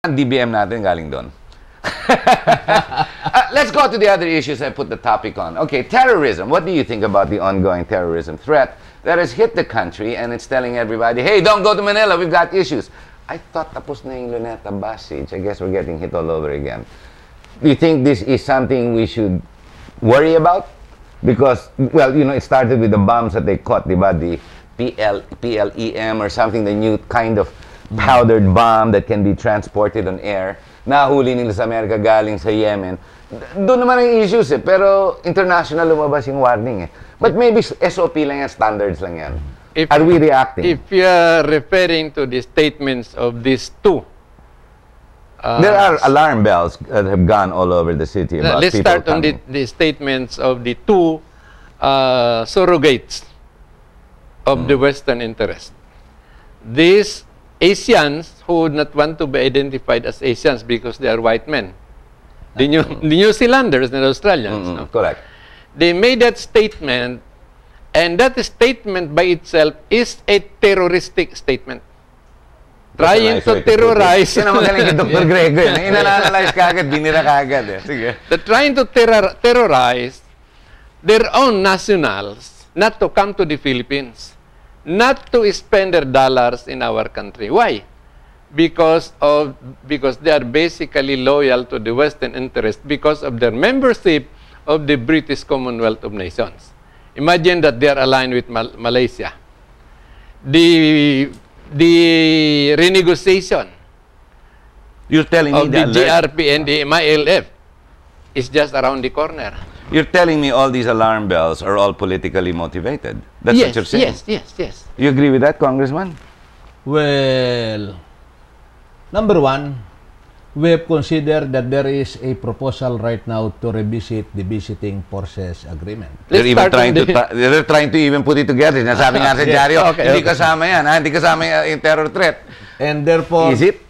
Ang DBM natin galing doon. Let's go to the other issues I put the topic on. Okay, terrorism. What do you think about the ongoing terrorism threat that has hit the country and it's telling everybody, hey, don't go to Manila, we've got issues. I thought tapos na yung Luneta bus siege. I guess we're getting hit all over again. Do you think this is something we should worry about? Because, well, you know, it started with the bombs that they caught, diba? The PLEM or something, the new kind of powdered bomb that can be transported on air. Nahuli nila sa Amerika galing sa Yemen. Doon naman ang issues eh. Pero international lumabas yung warning eh. But maybe SOP lang yan, standards lang yan. Are we reacting? If you are referring to the statements of these two, there are alarm bells that have gone all over the city about let's people start on the statements of the two surrogates of the Western interest. These Asians who would not want to be identified as Asians because they are white men. The New Zealanders and Australians. No? Correct. They made that statement, and that statement by itself is a terroristic statement. Trying to terrorize. Yan ang magaling kay Dr. Grego yan. Inanalyze kagad, binira kagad eh. Sige. They're trying to terrorize their own nationals not to come to the Philippines, not to spend their dollars in our country. Why? Because they are basically loyal to the Western interest because of their membership of the British Commonwealth of Nations. Imagine that they are aligned with Malaysia. The renegotiation You're telling me of the GRP and the MILF is just around the corner. You're telling me all these alarm bells are all politically motivated. That's what you're saying. Yes. You agree with that, Congressman? Well, number one, we have considered that there is a proposal right now to revisit the visiting forces agreement. They're trying to even put it together. Nasabi nga sa dyaryo, hindi kasama yan, ha? Hindi kasama yung terror threat. And therefore, is it?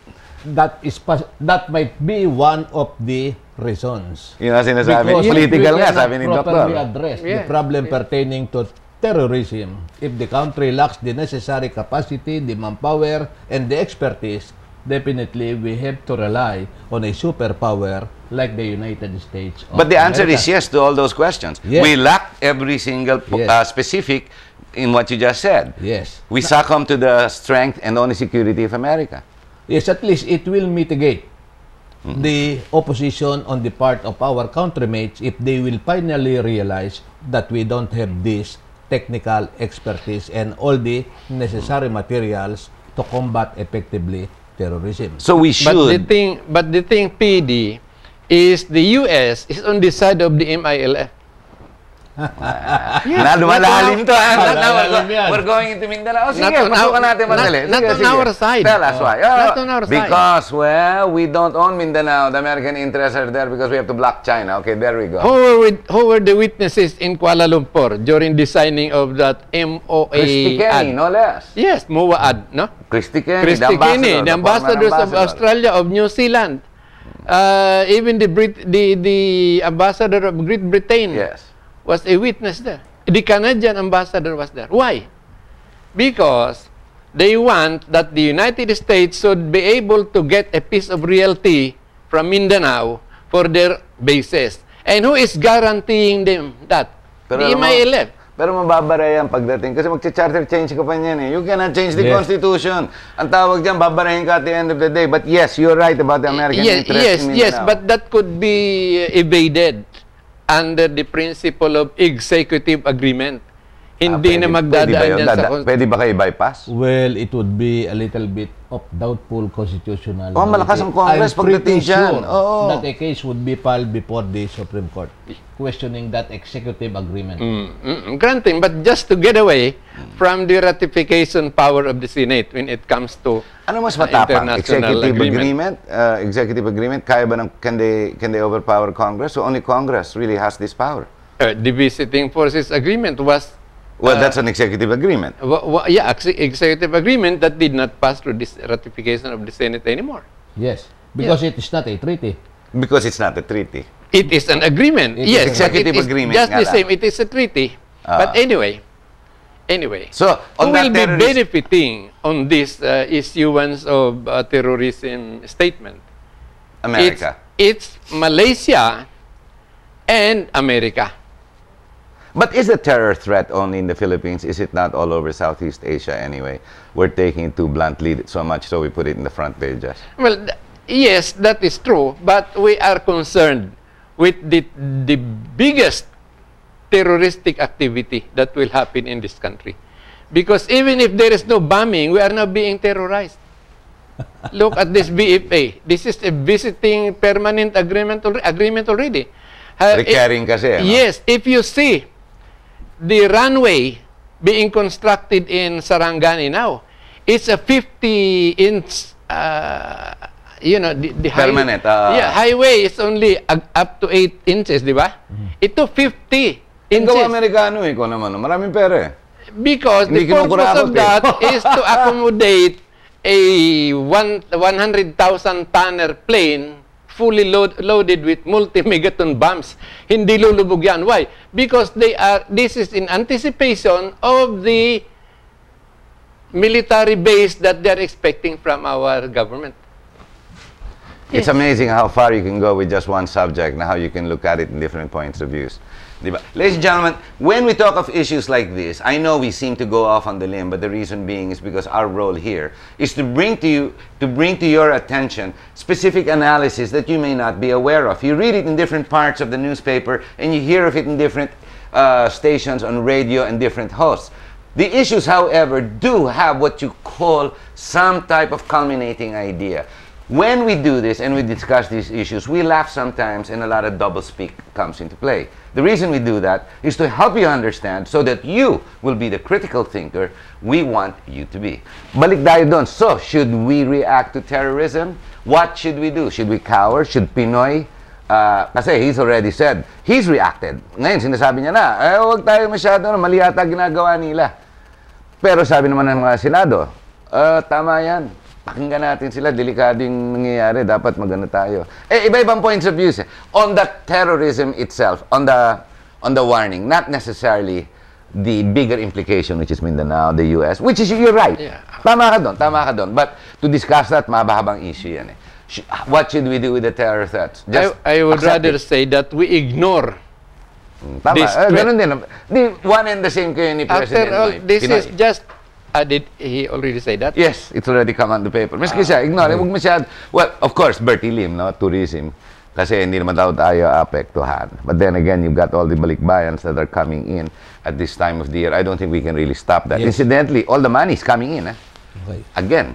That might be one of the reasons. Yung sinasabi, political nga, sabi ni Doktor. Properly address the problem pertaining to terrorism. If the country lacks the necessary capacity, the manpower, and the expertise, definitely we have to rely on a superpower like the United States of But the answer America. is yes to all those questions. Yes. We lack every single specific in what you just said. Yes. We succumb to the strength and only security of America. Yes, at least it will mitigate the opposition on the part of our countrymates if they will finally realize that we don't have this technical expertise and all the necessary materials to combat effectively terrorism. So we should. But the thing, PD, is the U.S. is on the side of the MILF. Lumalalim to. We're going into Mindanao. Sige, masukan natin madali. Not on our side. Tell us why. Not on our side. Because, well, we don't own Mindanao. The American interests are there because we have to block China. Okay, there we go. Who were the witnesses in Kuala Lumpur during the signing of that MOA Christy Kenny, no less. Yes, MOA ad, no? Christy Kenny, the ambassadors of Australia, of New Zealand, even the ambassador of Great Britain. Yes. Was a witness there. The Canadian ambassador was there. Why? Because they want that the United States should be able to get a piece of realty from Mindanao for their bases. And who is guaranteeing them that? The MILF. Pero mababara yan pagdating. Kasi mag-charter change ka pa niyan eh. You cannot change the Constitution. Ang tawag dyan, babarahin ka at the end of the day. But yes, you're right about the American interest in Mindanao. Yes, but that could be evaded under the principle of executive agreement. Hindi na magdadaan yan sa Pwede ba kayo bypass? Well, it would be a little bit of doubtful constitutional. Malakas ang Congress pagdating dyan. That a case would be filed before the Supreme Court questioning that executive agreement. Granting, but just to get away from the ratification power of the Senate when it comes to ano mas matapang? Executive agreement? Executive agreement? Kaya ba can they overpower Congress? So only Congress really has this power. The visiting forces agreement was well, that's an executive agreement. Yeah, executive agreement that did not pass through this ratification of the Senate anymore. Yes, because it is not a treaty. Because it's not a treaty. It is an agreement. Yes, executive agreement. Just the same. It is a treaty. But anyway, Anyway, So, who on that will be terrorist- benefiting on this issuance of terrorism statement? America. It's Malaysia and America. But is the terror threat only in the Philippines? Is it not all over Southeast Asia anyway? We're taking it too bluntly so much so we put it in the front pages. Well, yes, that is true, but we are concerned with the biggest terroristic activity that will happen in this country. Because even if there is no bombing, we are now being terrorized. Look at this BFA. This is a visiting permanent agreement already. Recurring kasi, no? Yes, if you see the runway being constructed in Sarangani now, it's a 50-inch, the Permanent, highway is only up to 8 inches, di ba? Ito 50 Ikaw inches. Amerikano, ikaw naman. Maraming pera eh. Because the Hindi purpose kinukurakot of that is to accommodate a 100,000 tonner plane fully loaded with multi-megaton bombs. Hindi lulubog yan. Why? Because this is in anticipation of the military base that they're expecting from our government. It's amazing how far you can go with just one subject and how you can look at it in different points of views. Diba? Ladies and gentlemen, when we talk of issues like this, I know we seem to go off on the limb, but the reason being is because our role here is to bring to your attention specific analysis that you may not be aware of. You read it in different parts of the newspaper and you hear of it in different stations on radio and different hosts. The issues, however, do have what you call some type of culminating idea. When we do this and we discuss these issues, we laugh sometimes and a lot of doublespeak comes into play. The reason we do that is to help you understand so that you will be the critical thinker we want you to be. Balik tayo doon. So, should we react to terrorism? What should we do? Should we cower? Should Pinoy? Kasi he's already said, he's reacted. Ngayon, sinasabi niya na, huwag tayo masyado, mali yata ginagawa nila. Pero sabi naman ng mga Senado, tama yan. Pakinggan natin sila, delikado yung nangyayari, dapat magano tayo. Iba-ibang points of view. On the terrorism itself, on the warning, not necessarily the bigger implication, which is Mindanao, the US, which is, you're right. Yeah. Tama ka doon. But to discuss that, mabahabang issue yan eh. What should we do with the terror threats? I would accept rather it. say that we ignore Tama, this threat. ganun din. Di one and the same kayo ni President After all, Noy. this Pinoy. is just... did he already say that? Yes, it's already come on the paper. Maski siya, ignore. Huwag masyad. Well, of course, Bertie Lim, no? Tourism. Kasi hindi naman daw tayo apektuhan. But then again, you've got all the balikbayans that are coming in at this time of the year. I don't think we can really stop that. Yes. Incidentally, all the money is coming in. Okay. Again.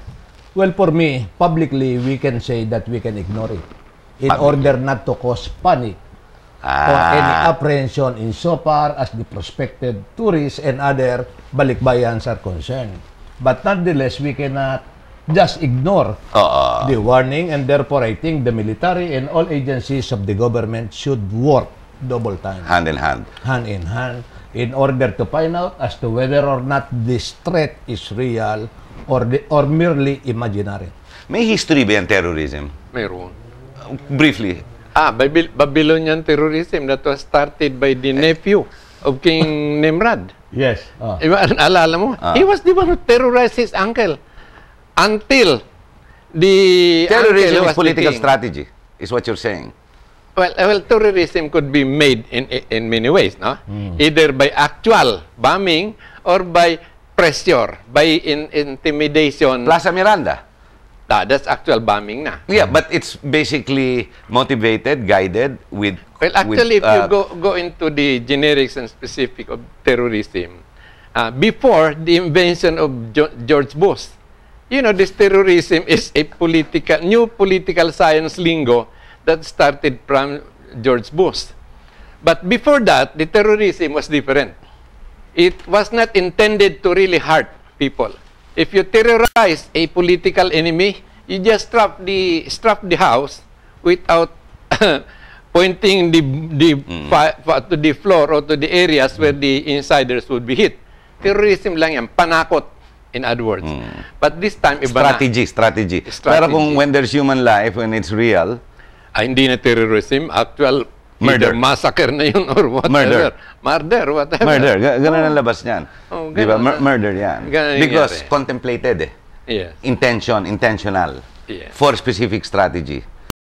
Well, for me, publicly, we can say that we can ignore it in Publicly. order not to cause panic or any apprehension insofar as the prospective tourists and other balikbayans are concerned. But nonetheless, we cannot just ignore the warning, and therefore I think the military and all agencies of the government should work double time, Hand in hand. hand in hand, in order to find out as to whether or not this threat is real or merely imaginary. May history ba yung terrorism? Meron. Briefly. Babylonian terrorism that was started by the nephew of King Nimrod. Yes. Alala mo? He was the one who terrorized his uncle until the Terrorism is uncle was political the king. strategy, is what you're saying. Well, terrorism could be made in many ways, no? Either by actual bombing or by pressure, by intimidation. Plaza Miranda. That's actual bombing na. Yeah, but it's basically motivated, guided with... Well, actually, with, if you go into the generics and specific of terrorism, before the invention of George Bush, you know, this terrorism is a new political science lingo that started from George Bush. But before that, the terrorism was different. It was not intended to really hurt people. If you terrorize a political enemy, you just strap the house without pointing to the floor or to the areas where the insiders would be hit. Terrorism lang yan, panakot, in other words. But this time, iba strategy. Strategy. Pero kung when there's human life, when it's real, hindi na terrorism, actual Either massacre na yun or whatever. Murder, whatever. Murder. Ganun ang labas niyan. Oh, Di ba? ganun. Murder yan. Ganun Because nangyari. contemplated eh. Yes. Intentional. Yes. For specific strategy.